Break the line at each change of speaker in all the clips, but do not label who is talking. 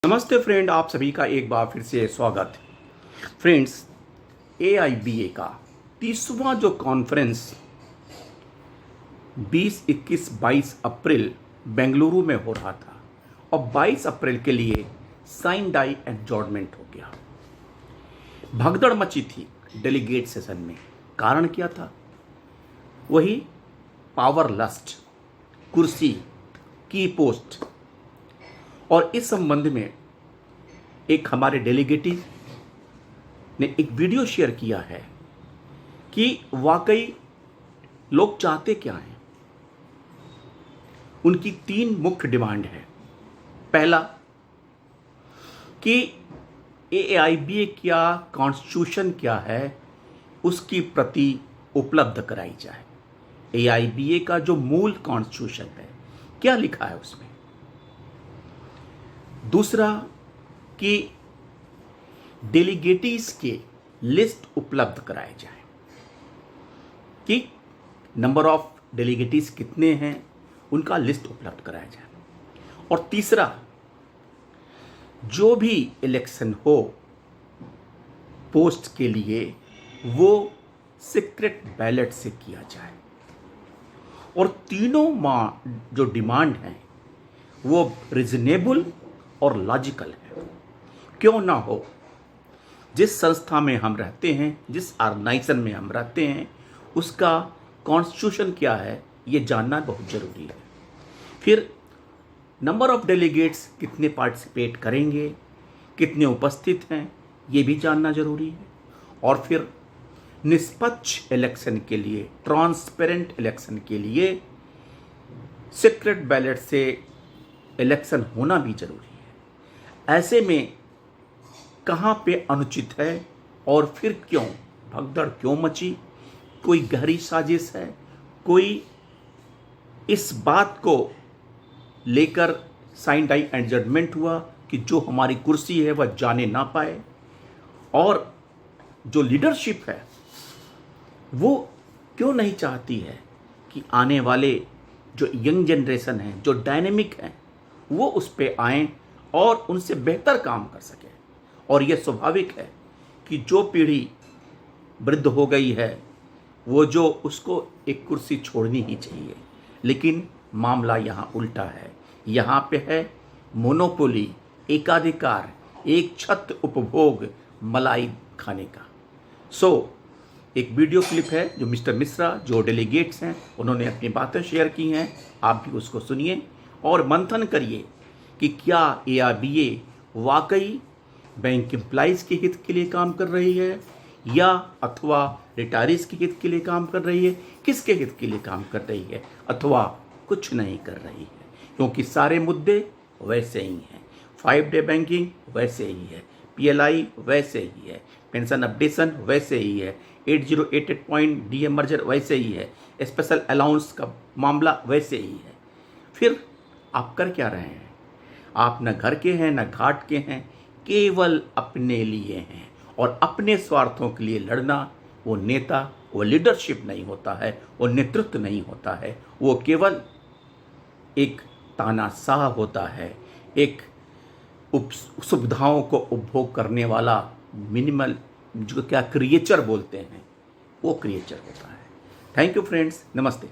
नमस्ते फ्रेंड, आप सभी का एक बार फिर से स्वागत। फ्रेंड्स, AIBA का 30वां जो कॉन्फ्रेंस 20, 21, 22 अप्रैल बेंगलुरु में हो रहा था और 22 अप्रैल के लिए साइन डाई एडजॉर्नमेंट हो गया। भगदड़ मची थी डेलीगेट सेशन में। कारण क्या था? वही पावर लस्ट, कुर्सी, की पोस्ट। और इस संबंध में एक हमारे डेलीगेटी ने एक वीडियो शेयर किया है कि वाकई लोग चाहते क्या हैं। उनकी 3 मुख्य डिमांड है। पहला कि AIBA क्या कॉन्स्टिट्यूशन क्या है उसकी प्रति उपलब्ध कराई जाए। AIBA का जो मूल कॉन्स्टिट्यूशन है क्या लिखा है उसमें। दूसरा कि डेलीगेटीज के लिस्ट उपलब्ध कराए जाए कि नंबर ऑफ डेलीगेटीज कितने हैं, उनका लिस्ट उपलब्ध कराया जाए। और तीसरा, जो भी इलेक्शन हो पोस्ट के लिए वो सीक्रेट बैलेट से किया जाए। और तीनों जो डिमांड है वो रीजनेबल और लॉजिकल है। क्यों ना हो, जिस संस्था में हम रहते हैं, जिस ऑर्गेनाइजेशन में हम रहते हैं, उसका कॉन्स्टिट्यूशन क्या है ये जानना बहुत ज़रूरी है। फिर नंबर ऑफ डेलीगेट्स कितने पार्टिसिपेट करेंगे, कितने उपस्थित हैं, ये भी जानना ज़रूरी है। और फिर निष्पक्ष इलेक्शन के लिए, ट्रांसपेरेंट इलेक्शन के लिए सीक्रेट बैलेट से इलेक्शन होना भी ज़रूरी है। ऐसे में कहाँ पे अनुचित है और फिर क्यों भगदड़ क्यों मची? कोई गहरी साजिश है? कोई इस बात को लेकर साइन डाई एडजर्नमेंट हुआ कि जो हमारी कुर्सी है वह जाने ना पाए। और जो लीडरशिप है वो क्यों नहीं चाहती है कि आने वाले जो यंग जनरेशन है, जो डायनेमिक है, वो उस पे आएँ और उनसे बेहतर काम कर सके। और यह स्वाभाविक है कि जो पीढ़ी वृद्ध हो गई है वो जो उसको एक कुर्सी छोड़नी ही चाहिए। लेकिन मामला यहाँ उल्टा है। यहाँ पे है मोनोपोली, एकाधिकार, एक छत उपभोग, मलाई खाने का। एक वीडियो क्लिप है जो मिस्टर मिश्रा, जो डेलीगेट्स हैं, उन्होंने अपनी बातें शेयर की हैं। आप भी उसको सुनिए और मंथन करिए कि क्या AIBA वाकई बैंक एम्प्लॉइज़ के हित के लिए काम कर रही है या अथवा रिटायरीज के हित के लिए काम कर रही है, किसके हित के लिए काम कर रही है, अथवा कुछ नहीं कर रही है। क्योंकि सारे मुद्दे वैसे ही हैं। 5 डे बैंकिंग वैसे ही है, PLI वैसे ही है, पेंशन अपडेशन वैसे ही है, 8088 पॉइंट DA मर्जर वैसे ही है, स्पेशल अलाउंस का मामला वैसे ही है। फिर आप कर क्या रहे हैं? आप न घर के हैं न घाट के हैं, केवल अपने लिए हैं। और अपने स्वार्थों के लिए लड़ना वो नेता, वो लीडरशिप नहीं होता है, वो नेतृत्व नहीं होता है। वो केवल एक तानाशाह होता है, एक सुविधाओं को उपभोग करने वाला मिनिमल, जो क्या क्रिएचर बोलते हैं, वो क्रिएचर होता है। थैंक यू फ्रेंड्स, नमस्ते।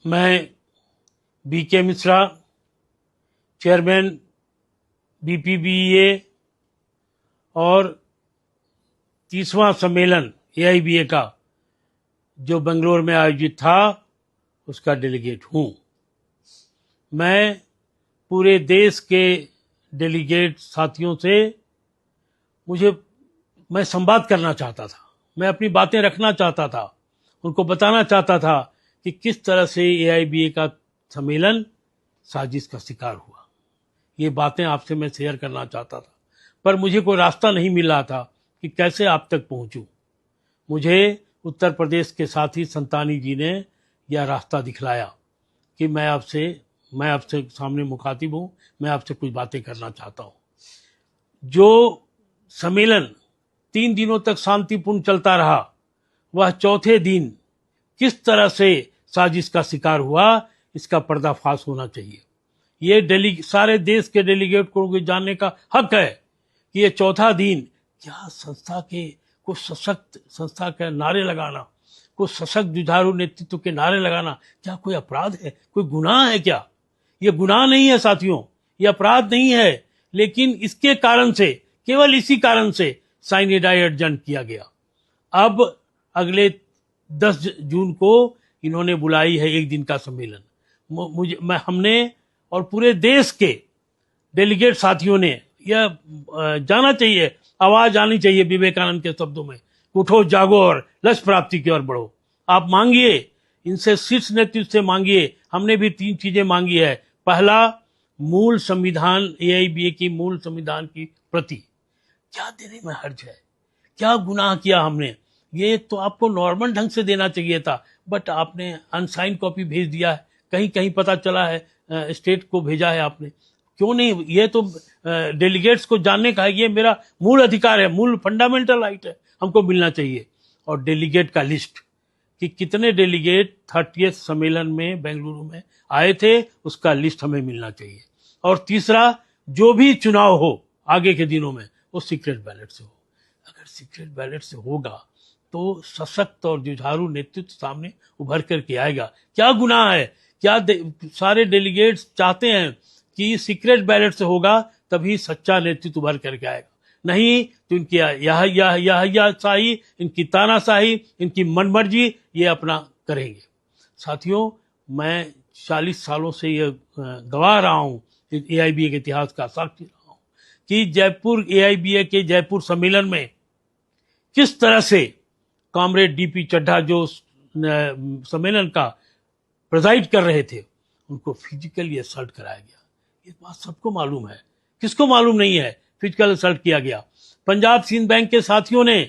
मैं BK मिश्रा, चेयरमैन BPBA और 30वां सम्मेलन AIBA का जो बेंगलोर में आयोजित था उसका डेलीगेट हूँ। मैं पूरे देश के डेलीगेट साथियों से मैं संवाद करना चाहता था, मैं अपनी बातें रखना चाहता था, उनको बताना चाहता था कि किस तरह से AIBA का सम्मेलन साजिश का शिकार हुआ। ये बातें आपसे मैं शेयर करना चाहता था, पर मुझे कोई रास्ता नहीं मिल रहा था कि कैसे आप तक पहुंचूं। मुझे उत्तर प्रदेश के साथी संतानी जी ने यह रास्ता दिखलाया कि मैं आपसे सामने मुखातिब हूं, मैं आपसे कुछ बातें करना चाहता हूं। जो सम्मेलन 3 दिनों तक शांतिपूर्ण चलता रहा, वह चौथे दिन किस तरह से साजिश का शिकार हुआ, इसका पर्दाफाश होना चाहिए। ये सारे देश के डेलीगेट को जानने का हक है कि ये चौथा दिन क्या संस्था के को सशक्त संस्था के नारे लगाना, को सशक्त जुझारू नेतृत्व के नारे लगाना क्या कोई अपराध है, कोई गुनाह है क्या? ये गुनाह नहीं है साथियों, ये अपराध नहीं है, लेकिन इसके कारण से, केवल इसी कारण से साइनेडाई एडजर्न किया गया। अब अगले 10 जून को इन्होंने बुलाई है एक दिन का सम्मेलन। हमने और पूरे देश के डेलीगेट साथियों ने यह जाना चाहिए, आवाज आनी चाहिए विवेकानंद के शब्दों में, उठो जागो और लक्ष्य प्राप्ति की ओर बढ़ो। आप मांगिए, इनसे शीर्ष नेतृत्व से मांगिए। हमने भी 3 चीजें मांगी है। पहला, मूल संविधान, AIBA की मूल संविधान की प्रति क्या देने में हर्ज है? क्या गुनाह किया हमने? ये तो आपको नॉर्मल ढंग से देना चाहिए था, बट आपने अनसाइन कॉपी भेज दिया है। कहीं कहीं पता चला है स्टेट को भेजा है आपने, क्यों नहीं? ये तो डेलीगेट्स को जानने का है, ये मेरा मूल अधिकार है, मूल फंडामेंटल राइट है, हमको मिलना चाहिए। और डेलीगेट का लिस्ट कि कितने डेलीगेट 30th सम्मेलन में बेंगलुरु में आए थे, उसका लिस्ट हमें मिलना चाहिए। और तीसरा, जो भी चुनाव हो आगे के दिनों में वो सीक्रेट बैलेट से हो। अगर सीक्रेट बैलेट से होगा तो सशक्त और जुझारू नेतृत्व सामने उभर करके आएगा। क्या गुनाह है? क्या सारे डेलीगेट्स चाहते हैं कि सीक्रेट बैलेट से होगा तभी सच्चा नेतृत्व उभर करके आएगा, नहीं तो इनकी यह शाही, इनकी तानाशाही, इनकी मनमर्जी ये अपना करेंगे। साथियों, मैं 40 सालों से ये गवाह रहा हूँ, AIBA के इतिहास का साक्षी रहा हूँ कि जयपुर AIBA के जयपुर सम्मेलन में किस तरह से कॉमरेड DP चड्ढा जो सम्मेलन का प्रेजाइड कर रहे थे, उनको फिजिकली असल्ट कराया गया। ये बात सबको मालूम है, किसको मालूम नहीं है? फिजिकल असल्ट किया गया। पंजाब सिंध बैंक के साथियों ने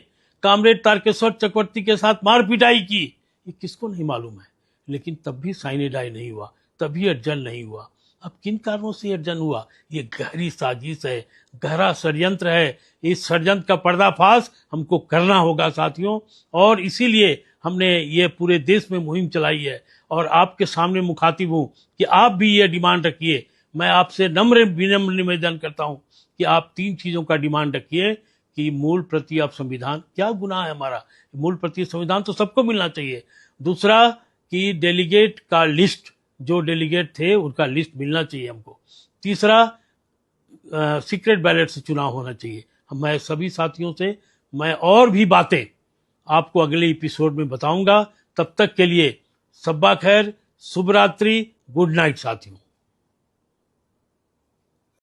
कॉमरेड तारकेश्वर चक्रवर्ती के साथ मार पिटाई की, ये किसको नहीं मालूम है? लेकिन तब भी साइनेडाई नहीं हुआ, तभी एडजर्न नहीं हुआ। अब किन कारणों से एडजर्न हुआ? ये गहरी साजिश है, गहरा षड्यंत्र है। इस षड्यंत्र का पर्दाफाश हमको करना होगा साथियों, और इसीलिए हमने ये पूरे देश में मुहिम चलाई है। और आपके सामने मुखातिब हूं कि आप भी ये डिमांड रखिए। मैं आपसे विनम्र निवेदन करता हूं कि आप 3 चीजों का डिमांड रखिए कि मूल प्रति अब संविधान, क्या गुनाह है हमारा? मूल प्रति संविधान तो सबको मिलना चाहिए। दूसरा कि डेलीगेट का लिस्ट, जो डेलीगेट थे उनका लिस्ट मिलना चाहिए हमको। तीसरा, सीक्रेट बैलेट से चुनाव होना चाहिए। मैं सभी साथियों से मैं और भी बातें आपको अगले एपिसोड में बताऊंगा। तब तक के लिए सब्बा खैर, शुभ रात्रि, गुड नाइट साथियों।